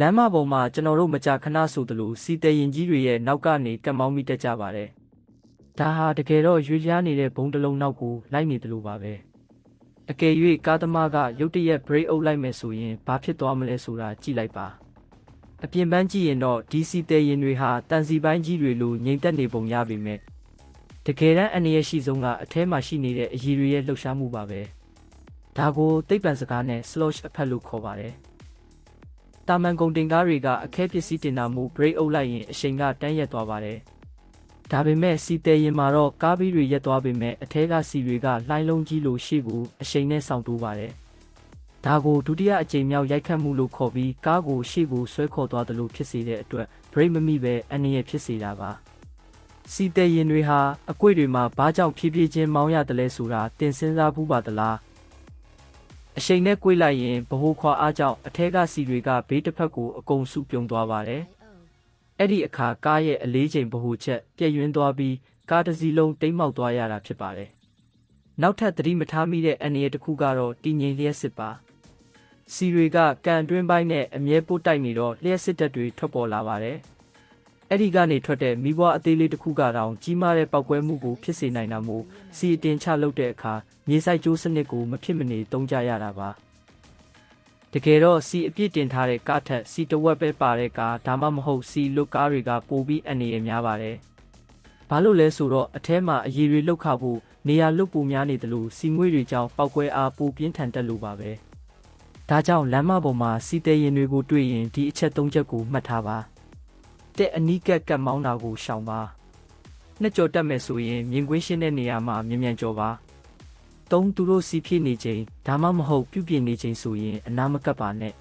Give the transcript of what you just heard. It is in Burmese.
လမ်းမပေါ်မှာကျွန်တော်တို့မကြာခဏဆိုသလိုစီတဲရင်ကြီးတွေရဲ့နောက်ကနေကပ်မောင်းမိတက်ကြပါတယ်။ဒါဟာတကယ်တော့ရွေ့လျားနေတဲ့ဘုံတစ်လုံးနောက်ကိုလိုက်နေတယ်လို့ပါပဲ။အကယ်၍ကားသမားကရုတ်တရက် brake အုပ်လိုက်မယ်ဆိုရင်ဘာဖြစ်သွားမလဲဆိုတာကြည့်လိုက်ပါ။အပြင်ပန်းကြည့်ရင်တော့ဒီစီတဲရင်တွေဟာတန်စီပိုင်းကြီးတွေလိုငြိမ်သက်နေပုံရပေမဲ့တကယ်တမ်းအနည်းရှိဆုံးကအထဲမှာရှိနေတဲ့အရည်တွေရဲ့လှုပ်ရှားမှုပါပဲ။ဒါကိုသိပ္ပံစကားနဲ့ slosh အဖက်လို့ခေါ်ပါတယ်။တာမန်ကုန်တင်ကားတွေကအခဲပစ္စည်းတင်တာမို့ brake အုပ်လိုက်ရင်အရှိန်ကတန်းရက်သွားပါတယ်။ဒါပေမဲ့စီတဲရင်မှာတော့ကားဘီးတွေရက်သွားပေမဲ့အထဲကစီတွေကလှိုင်းလုံးကြီးလိုရှေ့ကိုအရှိန်နဲ့ဆောင်တိုးပါတယ်။ဒါကိုဒုတိယအကြိမ်မြောက်ရိုက်ခတ်မှုလို့ခေါ်ပြီးကားကိုရှေ့ကိုဆွဲခေါ်သွားသလိုဖြစ်စေတဲ့အတွက် brake မမိပဲအနည်းရဖြစ်စေတာပါ။စီတဲရင်တွေဟာအကွေ့တွေမှာဘာကြောင့်ဖြည်းဖြည်းချင်းမောင်းရတယ်လဲဆိုတာတင်စဉ်းစားဘူးပါသလား။အရှိန်နဲ့ကွေ့လိုက်ရင်ဗဟိုခွာအားကြောင့်အထက်ကစီတွေကဘေးတစ်ဖက်ကိုအကုန်စုပြုံသွားပါတယ်။အဲ့ဒီအခါကားရဲ့အလေးချိန်ဗဟိုချက်ပြည့်ယွင်းသွားပြီးကားတစ်စီးလုံးတိမ်းမောက်သွားရတာဖြစ်ပါတယ်။နောက်ထပ်သတိမထားမိတဲ့အန္တရာယ်တစ်ခုကတော့တည်ငြိမ်လျှက်စစ်ပါ။စီတွေကကန်တွင်းပိုင်းနဲ့အမြဲပို့တိုက်နေတော့လျှက်စစ်တက်တွေထွက်ပေါ်လာပါတယ်။အဲ့ဒီကနေထွက်တဲ့မိဘွားအသေးလေးတစ်ခုကတောင်ကြီးမားတဲ့ပောက်ကွဲမှုကိုဖြစ်စေနိုင်တာမို့စီအတင်ချလုပ်တဲ့အခါမြေဆိုင်ကျိုးစနစ်ကိုမဖြစ်မနေသုံးကြရတာပါတကယ်တော့စီအပြည့်တင်ထားတဲ့ကားထက်စီတဝက်ပဲပါတဲ့ကားဒါမှမဟုတ်စီလွတ်ကားတွေကပိုပြီးအန္တရာယ်များပါတယ်ဘာလို့လဲဆိုတော့အထဲမှာအရည်တွေလှုပ်ခါဖို့နေရာလွတ်ပူများနေတယ်လို့စီငွေတွေကြောင့်ပောက်ကွဲအားပိုပြင်းထန်တက်လို့ပါပဲဒါကြောင့်လမ်းမပေါ်မှာစီတဲရင်တွေကိုတွေ့ရင်ဒီအချက်၃ချက်ကိုမှတ်ထားပါတဲ့အနီးကပ်မောင်းတာကိုရှောင်ပါနှစ်ကြော်တက်မယ်ဆိုရင်မြင်ကွင်းရှင်းတဲ့နေရာမှာမြန်ကြော်ပါသူတို့စီဖြစ်နေချိန်ဒါမှမဟုတ်ပြုတ်ပြင်းနေချိန်ဆိုရင်အနာမကပ်ပါနဲ့